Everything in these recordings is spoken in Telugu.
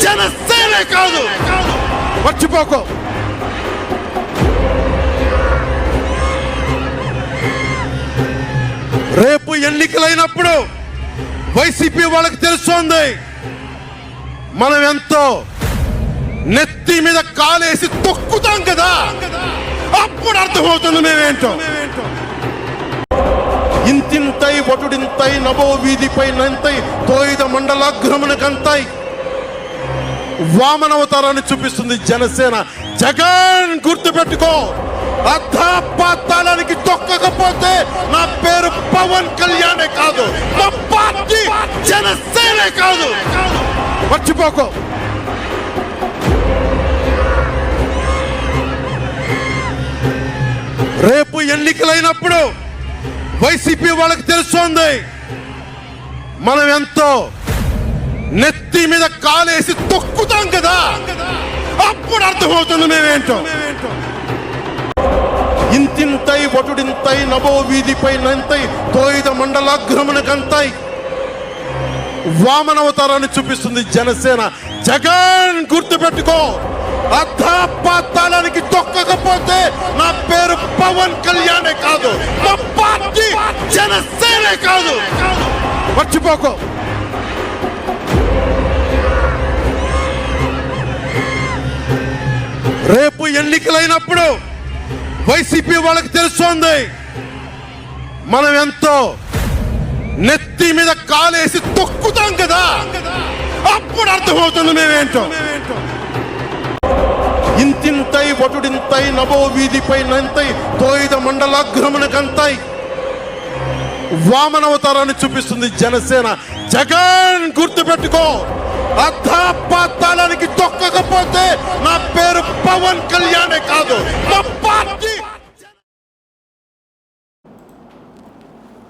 జనసేనే కాదు, మర్చిపోకు. రేపు ఎన్నికలైనప్పుడు వైసీపీ వాళ్ళకి తెలుస్తోంది మనం ఎంతో. నెత్తి మీద కాలేసి తొక్కుతాం కదా, అప్పుడు అర్థమవుతుంది మేమేంటో. ఇంతింతై వటుడింతై నభో వీధిపై నంతై తోయిద మండలాగ్రమణకంతై వామనవతారాన్ని చూపిస్తుంది జనసేన. జగన్ గుర్తుపెట్టుకో, అర్థపాతాళానికి తొక్కకపోతే నా పేరు పవన్ కళ్యాణే కాదు, నా పార్టీ జనసేనే కాదు, మర్చిపోకు. రేపు ఎన్నికలైనప్పుడు వైసీపీ వాళ్ళకి తెలుస్తోంది మనం ఎంతో. నెత్తి మీద కాలేసి తొక్కుతాం కదా, అప్పుడు అర్థమవుతుంది మేమేంటో. ఇంతింతై వటుడింతై నభో వీధిపై నంతై తోయిద మండలాగ్రమణకంతై వామనవతారాన్ని చూపిస్తుంది జనసేన. జగన్ గుర్తుపెట్టుకో, అర్థపాతాళానికి తొక్కకపోతే నా పేరు పవన్ కళ్యాణే కాదు, నా పార్టీ జనసేనే కాదు, మర్చిపోకు. రేపు ఎన్నికలైనప్పుడు వైసీపీ వాళ్ళకి తెలుస్తోంది మనం ఎంతో. నెత్తి మీద కాలేసి తొక్కుతాం కదా, అప్పుడు అర్థమవుతుంది మేమేంటో. ఇంతింతై వటుడింతై నభో వీధిపై నంతై తోయిద మండలాగ్రమణకంతై వామనవతారాన్ని చూపిస్తుంది జనసేన. జగన్ గుర్తుపెట్టుకో, అర్థపాతాళానికి తొక్కకపోతే నా పేరు పవన్ కళ్యాణే కాదు, నా పార్టీ.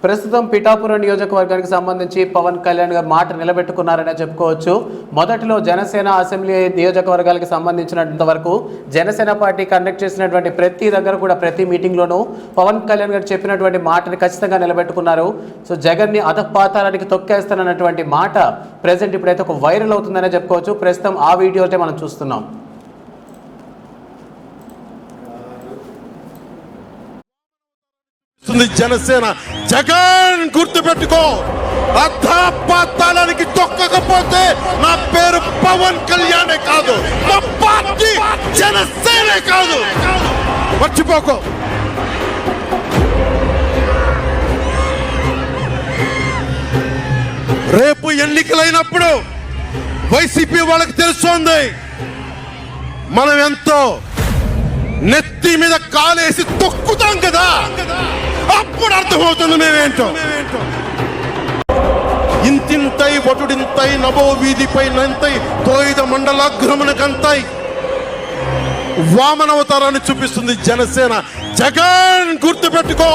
ప్రస్తుతం పిఠాపురం నియోజకవర్గానికి సంబంధించి పవన్ కళ్యాణ్ గారు మాట నిలబెట్టుకున్నారనే చెప్పుకోవచ్చు. మొదటిలో జనసేన అసెంబ్లీ నియోజకవర్గాలకు సంబంధించినంత వరకు జనసేన పార్టీ కండక్ట్ చేసినటువంటి ప్రతి దగ్గర కూడా ప్రతి మీటింగ్లోనూ పవన్ కళ్యాణ్ గారు చెప్పినటువంటి మాటని ఖచ్చితంగా నిలబెట్టుకున్నారు. సో జగన్ని అధపాతాళానికి తొక్కేస్తానన్నటువంటి మాట ప్రజెంట్ ఇప్పుడైతే ఒక వైరల్ అవుతుందనే చెప్పుకోవచ్చు. ప్రస్తుతం ఆ వీడియో అయితే మనం చూస్తున్నాం. జనసేన. జగన్ గుర్తుపెట్టుకో, అర్థపాతాళానికి తొక్కకపోతే నా పేరు పవన్ కళ్యాణే కాదు, నా పార్టీ జనసేనే కాదు, మర్చిపోకు. రేపు ఎన్నికలైనప్పుడు వైసీపీ వాళ్ళకి తెలుస్తోంది మనం ఎంతో. నెత్తి మీద కాలేసి తొక్కుతాం కదా, అప్పుడు అర్థమవుతుంది మేమేంటో. ఇంతింతై వటుడింతై నభో వీధిపై నంతై తోయిద మండలాగ్రమణకంతై వామనవతారాన్ని చూపిస్తుంది జనసేన. జగన్ గుర్తుపెట్టుకో,